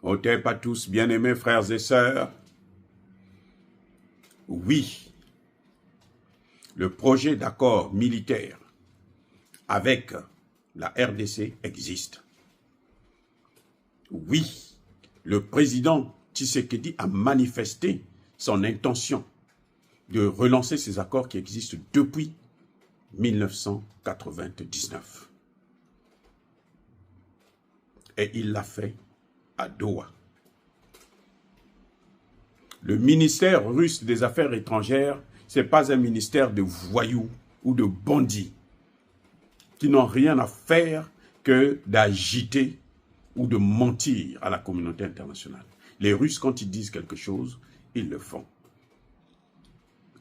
Otep à tous, bien-aimés frères et sœurs. Oui, le projet d'accord militaire avec la RDC existe. Oui, le président Tshisekedi a manifesté son intention de relancer ces accords qui existent depuis 1999. Et il l'a fait à Doha. Le ministère russe des Affaires étrangères, ce n'est pas un ministère de voyous ou de bandits qui n'ont rien à faire que d'agiter ou de mentir à la communauté internationale. Les Russes, quand ils disent quelque chose, ils le font.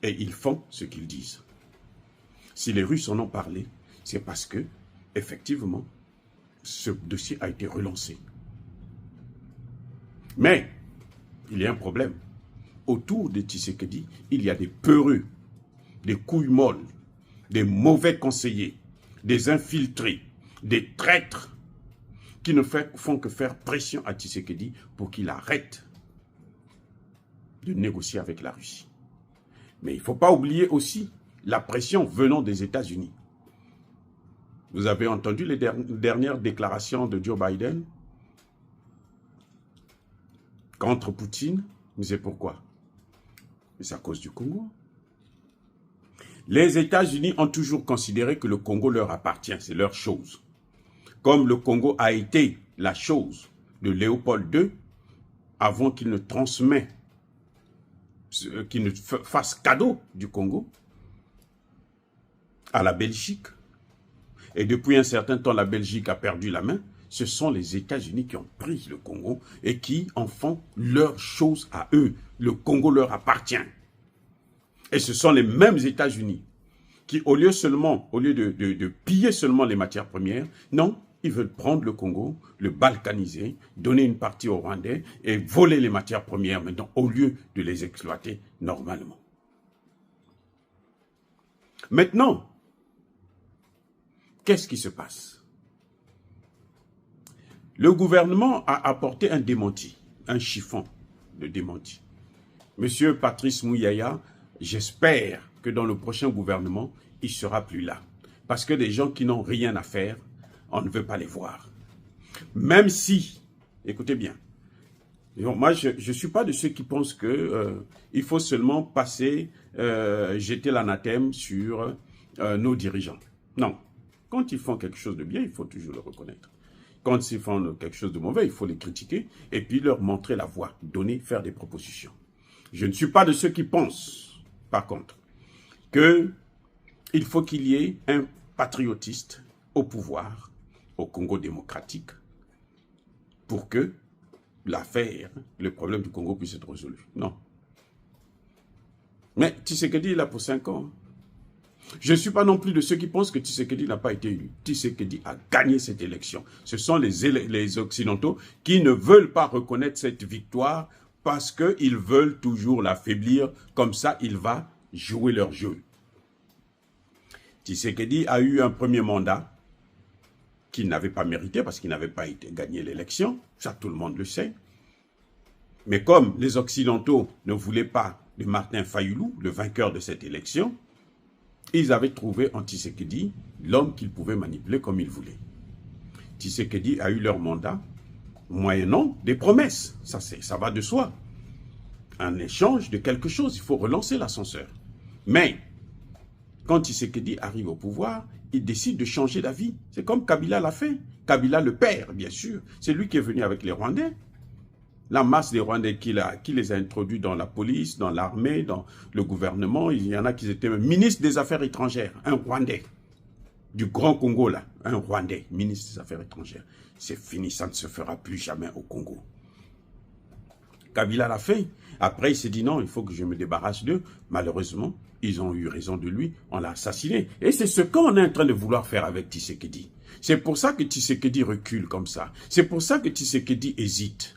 Et ils font ce qu'ils disent. Si les Russes en ont parlé, c'est parce que, effectivement, ce dossier a été relancé. Mais, il y a un problème. Autour de Tshisekedi, il y a des peureux, des couilles molles, des mauvais conseillers, des infiltrés, des traîtres qui ne font que faire pression à Tshisekedi pour qu'il arrête de négocier avec la Russie. Mais il ne faut pas oublier aussi la pression venant des États-Unis. Vous avez entendu les dernières déclarations de Joe Biden contre Poutine, mais c'est pourquoi? Mais c'est à cause du Congo. Les États-Unis ont toujours considéré que le Congo leur appartient, c'est leur chose. Comme le Congo a été la chose de Léopold II, avant qu'il ne fasse cadeau du Congo à la Belgique. Et depuis un certain temps, la Belgique a perdu la main. Ce sont les États-Unis qui ont pris le Congo et qui en font leur chose à eux. Le Congo leur appartient. Et ce sont les mêmes États-Unis qui, au lieu de piller seulement les matières premières, non, ils veulent prendre le Congo, le balkaniser, donner une partie aux Rwandais et voler les matières premières maintenant, au lieu de les exploiter normalement. Maintenant, qu'est-ce qui se passe? Le gouvernement a apporté un démenti, un chiffon de démenti. Monsieur Patrice Mouyaya, j'espère que dans le prochain gouvernement, il ne sera plus là. Parce que des gens qui n'ont rien à faire, on ne veut pas les voir. Même si, écoutez bien, moi je ne suis pas de ceux qui pensent qu'il faut seulement passer, jeter l'anathème sur nos dirigeants. Non. Quand ils font quelque chose de bien, il faut toujours le reconnaître. Quand ils font quelque chose de mauvais, il faut les critiquer et puis leur montrer la voie, faire des propositions. Je ne suis pas de ceux qui pensent, par contre, qu'il faut qu'il y ait un patriotiste au pouvoir, au Congo démocratique, pour que l'affaire, le problème du Congo puisse être résolu. Non. Mais Tshisekedi est là pour 5 ans. Je ne suis pas non plus de ceux qui pensent que Tshisekedi n'a pas été élu. Tshisekedi a gagné cette élection. Ce sont les Occidentaux qui ne veulent pas reconnaître cette victoire parce qu'ils veulent toujours l'affaiblir. Comme ça, il va jouer leur jeu. Tshisekedi a eu un premier mandat qu'il n'avait pas mérité parce qu'il n'avait pas gagné l'élection. Ça, tout le monde le sait. Mais comme les Occidentaux ne voulaient pas de Martin Fayulu, le vainqueur de cette élection, ils avaient trouvé en Tshisekedi l'homme qu'ils pouvaient manipuler comme ils voulaient. Tshisekedi a eu leur mandat moyennant des promesses. Ça va de soi. En échange de quelque chose, il faut relancer l'ascenseur. Mais, quand Tshisekedi arrive au pouvoir, il décide de changer d'avis. C'est comme Kabila l'a fait. Kabila le père, bien sûr. C'est lui qui est venu avec les Rwandais. La masse des Rwandais qui les a introduits dans la police, dans l'armée, dans le gouvernement. Il y en a qui étaient ministres des Affaires étrangères. Un Rwandais. Du Grand Congo, là. Un Rwandais, ministre des Affaires étrangères. C'est fini, ça ne se fera plus jamais au Congo. Kabila l'a fait. Après, il s'est dit non, il faut que je me débarrasse d'eux. Malheureusement, ils ont eu raison de lui. On l'a assassiné. Et c'est ce qu'on est en train de vouloir faire avec Tshisekedi. C'est pour ça que Tshisekedi recule comme ça. C'est pour ça que Tshisekedi hésite.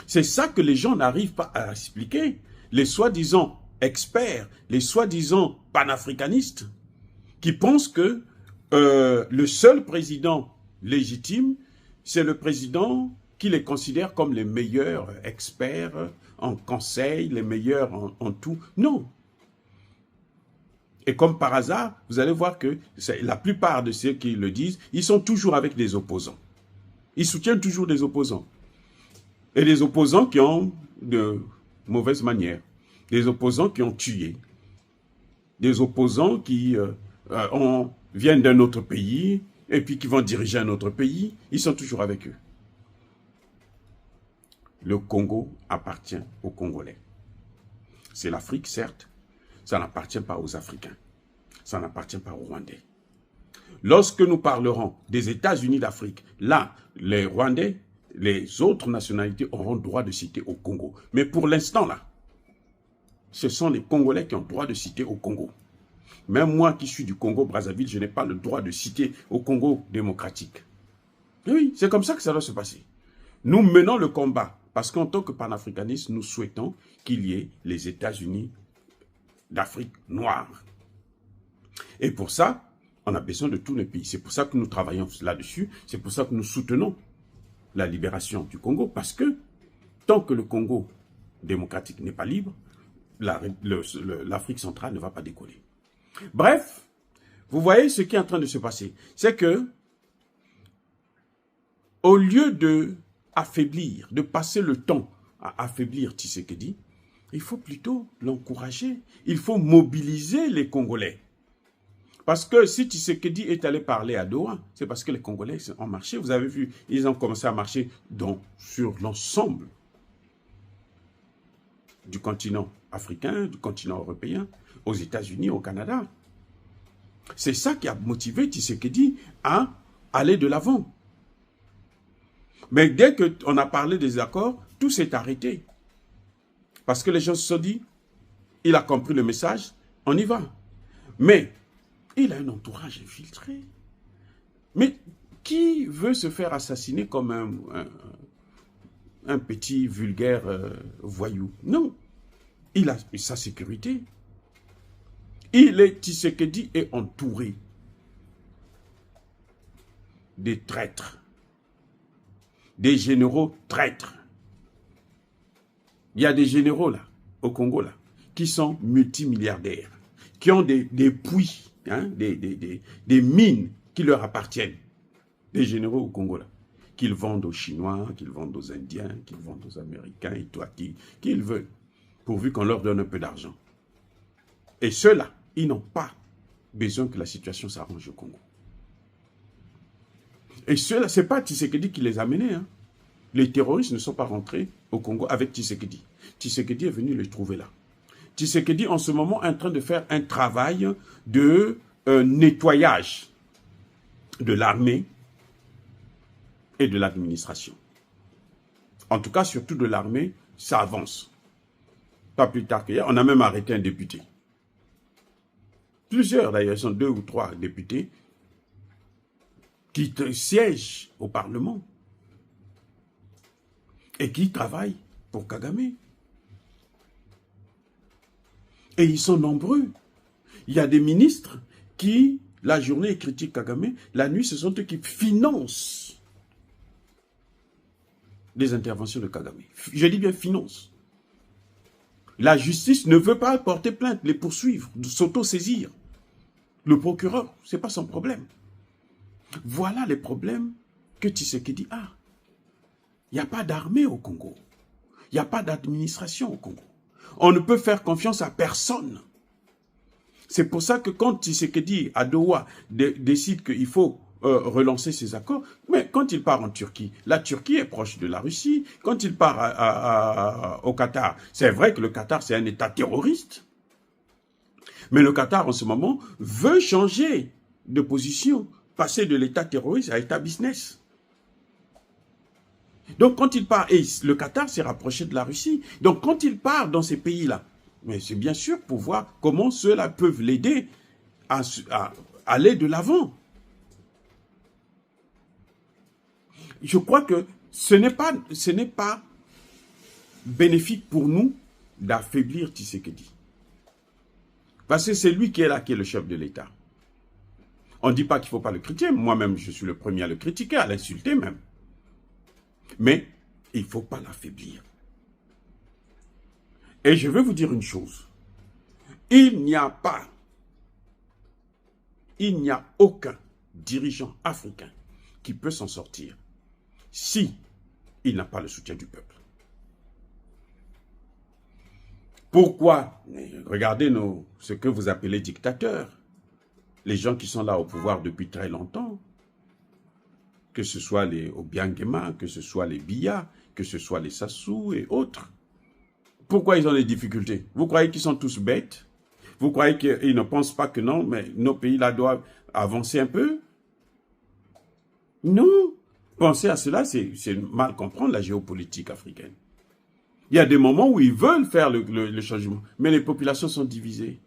C'est ça que les gens n'arrivent pas à expliquer. Les soi-disant experts, les soi-disant panafricanistes, qui pensent que le seul président légitime, c'est le président qui les considèrent comme les meilleurs experts en conseil, les meilleurs en tout. Non. Et comme par hasard, vous allez voir que la plupart de ceux qui le disent, ils sont toujours avec des opposants. Ils soutiennent toujours des opposants. Et des opposants qui ont de mauvaises manières. Des opposants qui ont tué. Des opposants qui viennent d'un autre pays et puis qui vont diriger un autre pays. Ils sont toujours avec eux. Le Congo appartient aux Congolais. C'est l'Afrique, certes. Ça n'appartient pas aux Africains. Ça n'appartient pas aux Rwandais. Lorsque nous parlerons des États-Unis d'Afrique, là, les Rwandais, les autres nationalités auront droit de citer au Congo. Mais pour l'instant, là, ce sont les Congolais qui ont droit de citer au Congo. Même moi qui suis du Congo-Brazzaville, je n'ai pas le droit de citer au Congo démocratique. Et oui, c'est comme ça que ça doit se passer. Nous menons le combat parce qu'en tant que panafricanistes, nous souhaitons qu'il y ait les États-Unis d'Afrique noire. Et pour ça, on a besoin de tous les pays. C'est pour ça que nous travaillons là-dessus. C'est pour ça que nous soutenons la libération du Congo. Parce que tant que le Congo démocratique n'est pas libre, l'Afrique centrale ne va pas décoller. Bref, vous voyez ce qui est en train de se passer. C'est que, au lieu de affaiblir, de passer le temps à affaiblir Tshisekedi, il faut plutôt l'encourager. Il faut mobiliser les Congolais. Parce que si Tshisekedi est allé parler à Doha, c'est parce que les Congolais ont marché. Vous avez vu, ils ont commencé à marcher sur l'ensemble du continent africain, du continent européen, aux États-Unis, au Canada. C'est ça qui a motivé Tshisekedi à aller de l'avant. Mais dès qu'on a parlé des accords, tout s'est arrêté. Parce que les gens se sont dit, il a compris le message, on y va. Mais il a un entourage infiltré. Mais qui veut se faire assassiner comme un petit vulgaire voyou? Non. Il a sa sécurité. Tshisekedi est entouré des traîtres, des généraux traîtres. Il y a des généraux là, au Congo là, qui sont multimilliardaires, qui ont des puits, hein, des mines qui leur appartiennent. Des généraux au Congo là, qu'ils vendent aux Chinois, qu'ils vendent aux Indiens, qu'ils vendent aux Américains, et toi qu'ils veulent, pourvu qu'on leur donne un peu d'argent. Et ceux-là, ils n'ont pas besoin que la situation s'arrange au Congo. Et ceux-là, ce n'est pas Tshisekedi qui les a menés. Hein. Les terroristes ne sont pas rentrés au Congo avec Tshisekedi. Tshisekedi est venu les trouver là. Tshisekedi, en ce moment, est en train de faire un travail de nettoyage de l'armée et de l'administration. En tout cas, surtout de l'armée, ça avance. Pas plus tard qu'hier, on a même arrêté un député. Plusieurs, d'ailleurs, sont 2 ou 3 députés qui siègent au Parlement et qui travaillent pour Kagame. Et ils sont nombreux. Il y a des ministres qui, la journée, critiquent Kagame, la nuit, ce sont eux qui financent les interventions de Kagame. Je dis bien finance. La justice ne veut pas porter plainte, les poursuivre, s'auto-saisir. Le procureur, ce n'est pas son problème. Voilà les problèmes que Tshisekedi a. Il n'y a pas d'armée au Congo. Il n'y a pas d'administration au Congo. On ne peut faire confiance à personne. C'est pour ça que quand Tshisekedi, à Doha, décide qu'il faut relancer ses accords, mais quand il part en Turquie, la Turquie est proche de la Russie. Quand il part au Qatar, c'est vrai que le Qatar, c'est un État terroriste. Mais le Qatar, en ce moment, veut changer de position, passer de l'État terroriste à l'État business. Donc, quand il part, et le Qatar s'est rapproché de la Russie, donc quand il part dans ces pays-là, mais c'est bien sûr pour voir comment ceux-là peuvent l'aider à aller de l'avant. Je crois que ce n'est pas bénéfique pour nous d'affaiblir Tshisekedi. Parce que c'est lui qui est là, qui est le chef de l'État. On ne dit pas qu'il ne faut pas le critiquer. Moi-même, je suis le premier à le critiquer, à l'insulter même. Mais il ne faut pas l'affaiblir. Et je vais vous dire une chose. Il n'y a aucun dirigeant africain qui peut s'en sortir si il n'a pas le soutien du peuple. Pourquoi? Regardez ce que vous appelez dictateurs. Les gens qui sont là au pouvoir depuis très longtemps, que ce soit les Obiangema, que ce soit les Biya, que ce soit les Sassou et autres. Pourquoi ils ont des difficultés? Vous croyez qu'ils sont tous bêtes? Vous croyez qu'ils ne pensent pas que non, mais nos pays là doivent avancer un peu? Non. Penser à cela, c'est mal comprendre la géopolitique africaine. Il y a des moments où ils veulent faire le changement, mais les populations sont divisées.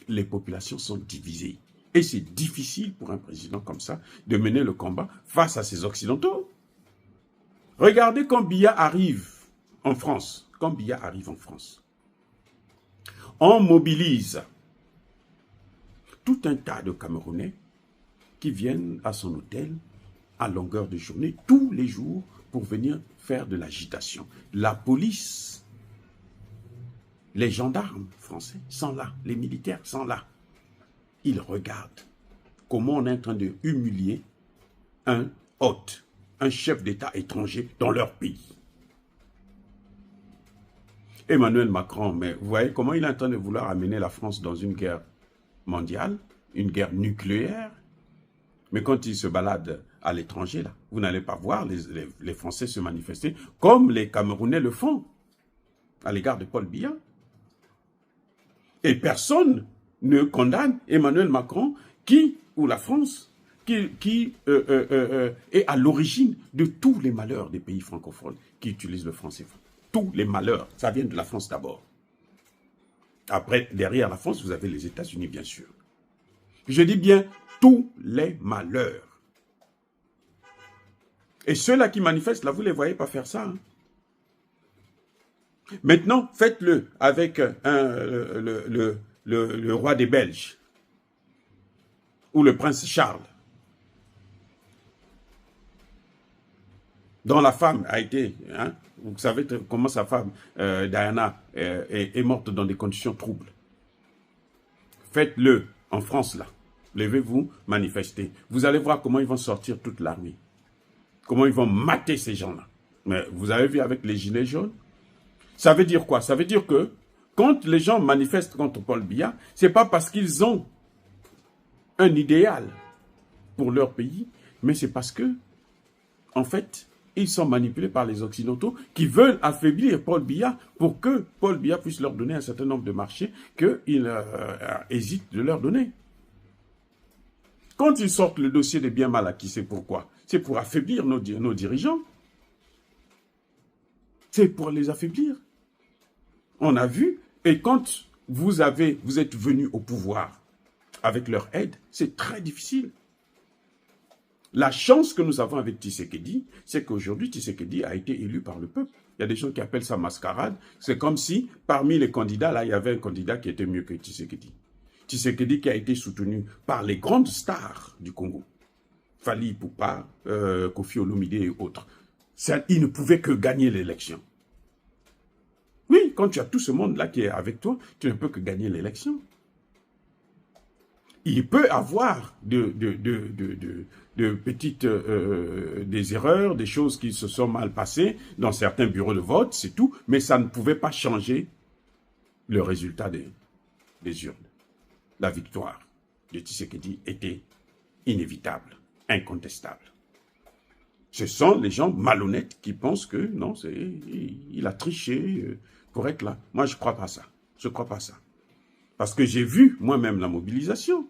Les populations sont divisées. Et c'est difficile pour un président comme ça de mener le combat face à ces Occidentaux. Regardez quand Biya arrive en France. Quand Biya arrive en France, on mobilise tout un tas de Camerounais qui viennent à son hôtel à longueur de journée, tous les jours, pour venir faire de l'agitation. La police, les gendarmes français sont là, les militaires sont là. Ils regardent comment on est en train de humilier un hôte, un chef d'État étranger dans leur pays. Emmanuel Macron, mais vous voyez comment il est en train de vouloir amener la France dans une guerre mondiale, une guerre nucléaire. Mais quand il se balade à l'étranger, là, vous n'allez pas voir les Français se manifester comme les Camerounais le font à l'égard de Paul Biya. Et personne ne condamne Emmanuel Macron ou la France qui est à l'origine de tous les malheurs des pays francophones qui utilisent le franc CFA. Tous les malheurs, ça vient de la France d'abord. Après, derrière la France, vous avez les États-Unis, bien sûr. Je dis bien tous les malheurs. Et ceux-là qui manifestent, là, vous ne les voyez pas faire ça. Hein? Maintenant, faites-le avec le roi des Belges ou le prince Charles, dont la femme a été, hein, vous savez comment sa femme, Diana, est morte dans des conditions troubles. Faites-le en France, là. Levez-vous, manifestez. Vous allez voir comment ils vont sortir toute l'armée. Comment ils vont mater ces gens-là. Mais vous avez vu avec les gilets jaunes? Ça veut dire quoi? Ça veut dire que quand les gens manifestent contre Paul Biya, ce n'est pas parce qu'ils ont un idéal pour leur pays, mais c'est parce que, en fait, ils sont manipulés par les Occidentaux qui veulent affaiblir Paul Biya pour que Paul Biya puisse leur donner un certain nombre de marchés qu'ils hésitent de leur donner. Quand ils sortent le dossier des biens mal acquis, c'est pourquoi? C'est pour affaiblir nos dirigeants. C'est pour les affaiblir. On a vu, et quand vous êtes venus au pouvoir avec leur aide, c'est très difficile. La chance que nous avons avec Tshisekedi, c'est qu'aujourd'hui, Tshisekedi a été élu par le peuple. Il y a des gens qui appellent ça mascarade. C'est comme si, parmi les candidats, là, il y avait un candidat qui était mieux que Tshisekedi. Tshisekedi qui a été soutenu par les grandes stars du Congo. Fally Ipupa, Kofi Olomide et autres. Il ne pouvait que gagner l'élection. Oui, quand tu as tout ce monde-là qui est avec toi, tu ne peux que gagner l'élection. Il peut avoir de petites des erreurs, des choses qui se sont mal passées dans certains bureaux de vote, c'est tout, mais ça ne pouvait pas changer le résultat des urnes. La victoire de Tshisekedi était inévitable, incontestable. Ce sont les gens malhonnêtes qui pensent que non, il a triché pour être là. Moi, je ne crois pas ça. Je ne crois pas ça. Parce que j'ai vu moi-même la mobilisation.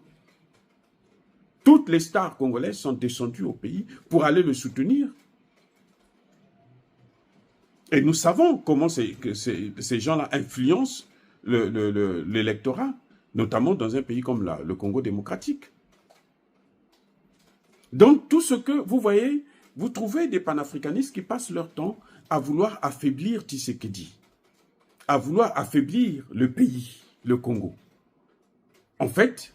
Toutes les stars congolaises sont descendues au pays pour aller le soutenir. Et nous savons comment ces gens-là influencent l'électorat, notamment dans un pays comme le Congo démocratique. Donc, tout ce que vous voyez, vous trouvez des panafricanistes qui passent leur temps à vouloir affaiblir Tshisekedi, à vouloir affaiblir le pays, le Congo. En fait,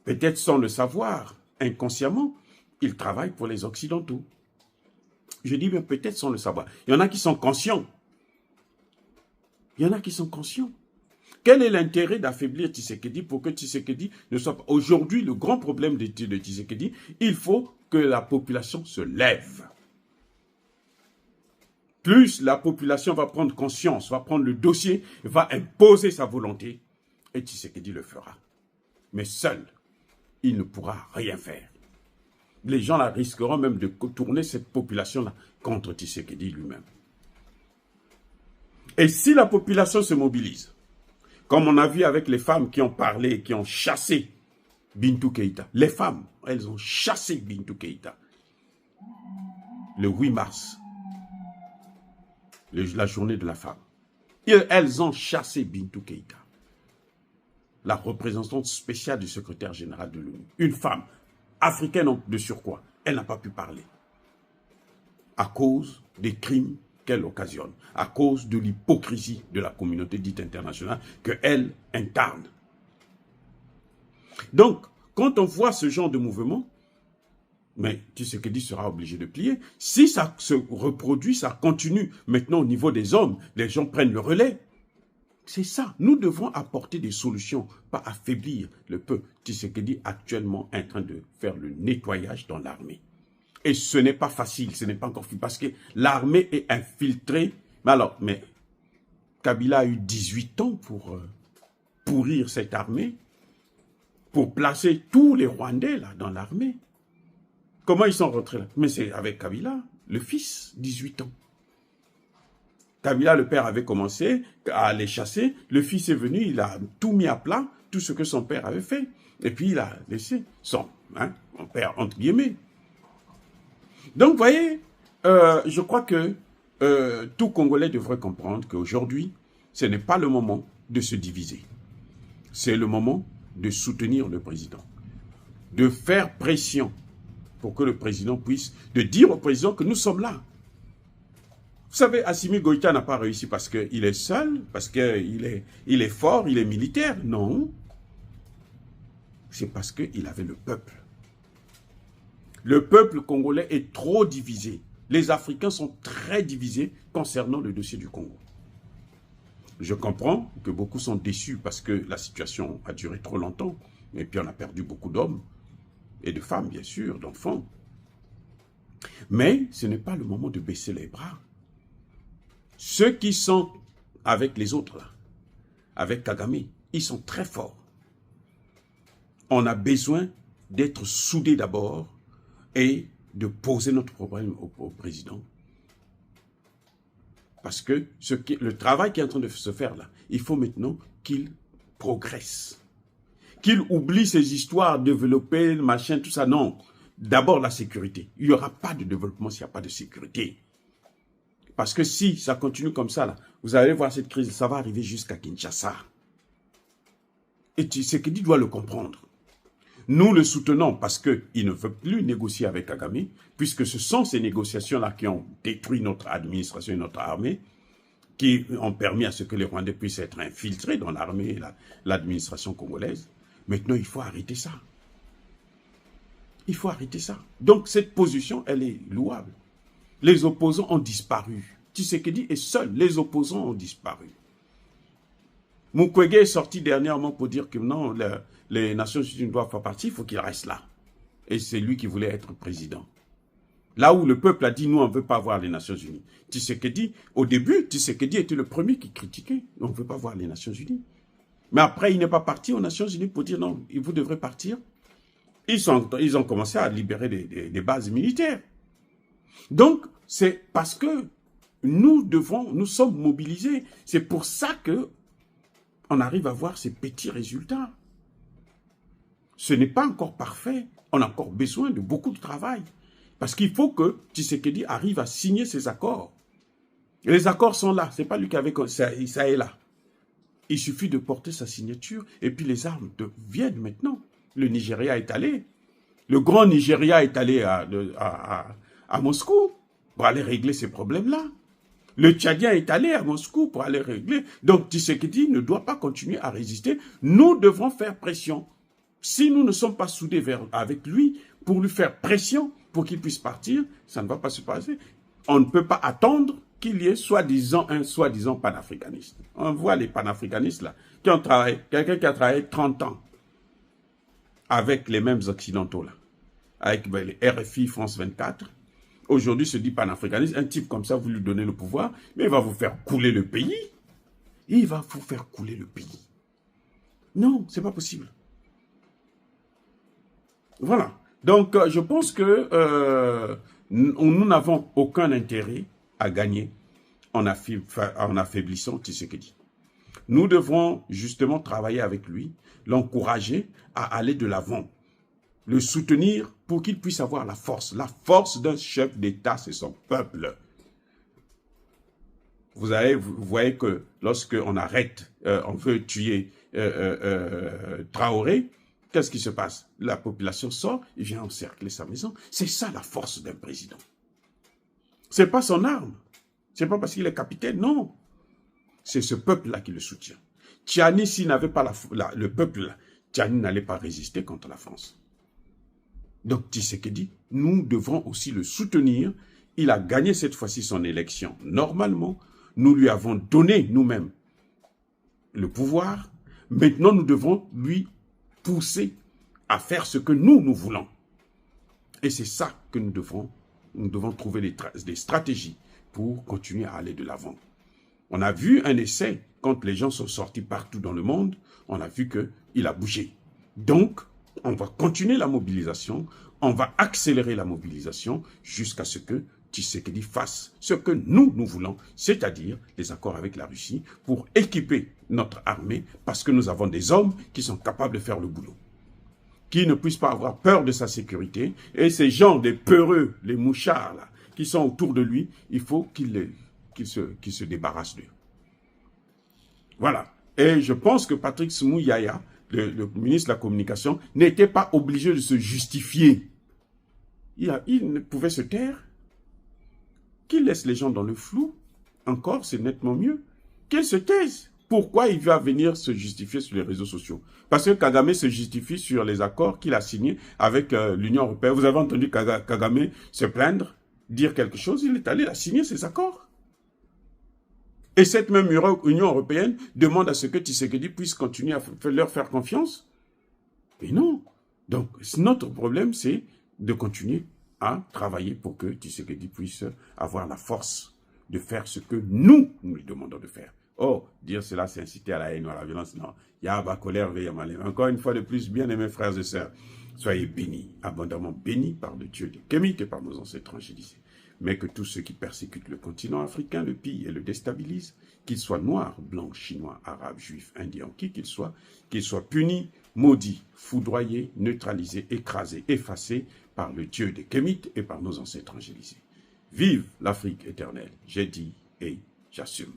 peut-être sans le savoir, inconsciemment, ils travaillent pour les Occidentaux. Je dis bien peut-être sans le savoir. Il y en a qui sont conscients. Il y en a qui sont conscients. Quel est l'intérêt d'affaiblir Tshisekedi pour que Tshisekedi ne soit pas... Aujourd'hui, le grand problème de Tshisekedi, il faut que la population se lève. Plus la population va prendre conscience, va prendre le dossier, va imposer sa volonté, et Tshisekedi le fera. Mais seul, il ne pourra rien faire. Les gens là risqueront même de tourner cette population-là contre Tshisekedi lui-même. Et si la population se mobilise, comme on a vu avec les femmes qui ont parlé, qui ont chassé Bintou Keïta, les femmes, elles ont chassé Bintou Keïta le 8 mars, la journée de la femme. Et elles ont chassé Bintou Keïta, la représentante spéciale du secrétaire général de l'ONU. Une femme africaine de surcroît, elle n'a pas pu parler à cause des crimes qu'elle occasionne, à cause de l'hypocrisie de la communauté dite internationale qu'elle incarne. Donc, quand on voit ce genre de mouvement, mais Tshisekedi sera obligé de plier. Si ça se reproduit, ça continue. Maintenant, au niveau des hommes, les gens prennent le relais. C'est ça. Nous devons apporter des solutions, pas affaiblir le peuple. Tshisekedi actuellement est en train de faire le nettoyage dans l'armée. Et ce n'est pas facile, ce n'est pas encore facile, parce que l'armée est infiltrée. Mais Kabila a eu 18 ans pour pourrir cette armée, pour placer tous les Rwandais là, dans l'armée. Comment ils sont rentrés là? Mais c'est avec Kabila, le fils, 18 ans. Kabila, le père, avait commencé à les chasser. Le fils est venu, il a tout mis à plat, tout ce que son père avait fait. Et puis il a laissé son père, entre guillemets. Donc, vous voyez, je crois que tout Congolais devrait comprendre qu'aujourd'hui, ce n'est pas le moment de se diviser. C'est le moment de soutenir le président, de faire pression pour que le président puisse, de dire au président que nous sommes là. Vous savez, Assimi Goïta n'a pas réussi parce qu'il est seul, parce qu'il est fort, il est militaire. Non. C'est parce qu'il avait le peuple. Le peuple congolais est trop divisé. Les Africains sont très divisés concernant le dossier du Congo. Je comprends que beaucoup sont déçus parce que la situation a duré trop longtemps. Et puis on a perdu beaucoup d'hommes et de femmes, bien sûr, d'enfants. Mais ce n'est pas le moment de baisser les bras. Ceux qui sont avec les autres, là, avec Kagame, ils sont très forts. On a besoin d'être soudés d'abord et de poser notre problème au président. Parce que le travail qui est en train de se faire là, il faut maintenant qu'il progresse. Qu'il oublie ces histoires, développer, machin, tout ça. Non, d'abord la sécurité. Il n'y aura pas de développement s'il n'y a pas de sécurité. Parce que si ça continue comme ça, là, vous allez voir cette crise, ça va arriver jusqu'à Kinshasa. Et Tshisekedi doit le comprendre. Nous le soutenons parce qu'il ne veut plus négocier avec Kagame, puisque ce sont ces négociations-là qui ont détruit notre administration et notre armée, qui ont permis à ce que les Rwandais puissent être infiltrés dans l'armée et l'administration congolaise. Maintenant, il faut arrêter ça. Il faut arrêter ça. Donc, cette position, elle est louable. Les opposants ont disparu. Tshisekedi est seul. Les opposants ont disparu. Mukwege est sorti dernièrement pour dire que non, les Nations Unies ne doivent pas partir, il faut qu'il reste là. Et c'est lui qui voulait être président. Là où le peuple a dit, nous, on ne veut pas voir les Nations Unies. Tshisekedi, au début, Tshisekedi était le premier qui critiquait. On ne veut pas voir les Nations Unies. Mais après, il n'est pas parti aux Nations Unies pour dire non, vous devrez partir. Ils ont commencé à libérer des bases militaires. Donc, c'est parce que nous sommes mobilisés. C'est pour ça que on arrive à voir ces petits résultats. Ce n'est pas encore parfait. On a encore besoin de beaucoup de travail. Parce qu'il faut que Tshisekedi arrive à signer ces accords. Et les accords sont là. Ce n'est pas lui qui avait ça est là. Il suffit de porter sa signature et puis les armes viennent maintenant. Le Nigeria est allé. Le grand Nigeria est allé à Moscou pour aller régler ces problèmes-là. Le Tchadien est allé à Moscou pour aller régler. Donc Tshisekedi ne doit pas continuer à résister. Nous devons faire pression. Si nous ne sommes pas soudés avec lui pour lui faire pression pour qu'il puisse partir, ça ne va pas se passer. on ne peut pas attendre qu'il y ait soi-disant un soi-disant panafricaniste. On voit les panafricanistes là, qui ont travaillé, quelqu'un qui a travaillé 30 ans avec les mêmes occidentaux là, avec les RFI, France 24, aujourd'hui se dit panafricaniste, un type comme ça, vous lui donnez le pouvoir, mais il va vous faire couler le pays. Il va vous faire couler le pays. Non, c'est pas possible. Voilà. Donc, je pense que nous n'avons aucun intérêt à gagner en affaiblissant Tshisekedi. Nous devrons justement travailler avec lui, l'encourager à aller de l'avant, le soutenir pour qu'il puisse avoir la force. La force d'un chef d'État, c'est son peuple. Vous voyez que lorsqu'on arrête, on veut tuer Traoré, qu'est-ce qui se passe? La population sort, il vient encercler sa maison. C'est ça la force d'un président. Ce n'est pas son arme. Ce n'est pas parce qu'il est capitaine, non. C'est ce peuple-là qui le soutient. Tchani, s'il n'avait pas le peuple-là, Tchani n'allait pas résister contre la France. Donc Tshisekedi, nous devrons aussi le soutenir. Il a gagné cette fois-ci son élection normalement. Nous lui avons donné nous-mêmes le pouvoir. Maintenant, nous devons lui pousser à faire ce que nous voulons. Et c'est ça que nous devons trouver des stratégies pour continuer à aller de l'avant. On a vu un essai, quand les gens sont sortis partout dans le monde, on a vu qu'il a bougé. Donc, on va continuer la mobilisation, on va accélérer la mobilisation jusqu'à ce que Tshisekedi fasse ce que nous voulons, c'est-à-dire les accords avec la Russie pour équiper notre armée parce que nous avons des hommes qui sont capables de faire le boulot, qui ne puissent pas avoir peur de sa sécurité. Et ces gens, des peureux, les mouchards là, qui sont autour de lui, il faut qu'il se débarrasse d'eux. Voilà. Et je pense que Patrick Smouyaya, le ministre de la Communication, n'était pas obligé de se justifier. Il ne pouvait se taire. Qu'il laisse les gens dans le flou, encore, c'est nettement mieux. Qu'il se taise. Pourquoi il va venir se justifier sur les réseaux sociaux? Parce que Kagame se justifie sur les accords qu'il a signés avec l'Union européenne. Vous avez entendu Kagame se plaindre, dire quelque chose, il est allé signer ces accords. Et cette même Union européenne demande à ce que Tshisekedi puisse continuer à leur faire confiance. Et non. Donc, notre problème, c'est de continuer à travailler pour que Tshisekedi puisse avoir la force de faire ce que nous lui demandons de faire. Oh, dire cela, c'est inciter à la haine ou à la violence. Non, il y a ma colère, veille à ma lèvre. Encore une fois de plus, bien aimés frères et sœurs, soyez bénis, abondamment bénis par le Dieu des Kémites et par nos ancêtres angélisés. Mais que tous ceux qui persécutent le continent africain le pillent et le déstabilisent, qu'ils soient noirs, blancs, chinois, arabes, juifs, indiens, qui qu'ils soient punis, maudits, foudroyés, neutralisés, écrasés, effacés par le Dieu des Kémites et par nos ancêtres angélisés. Vive l'Afrique éternelle, j'ai dit et j'assume.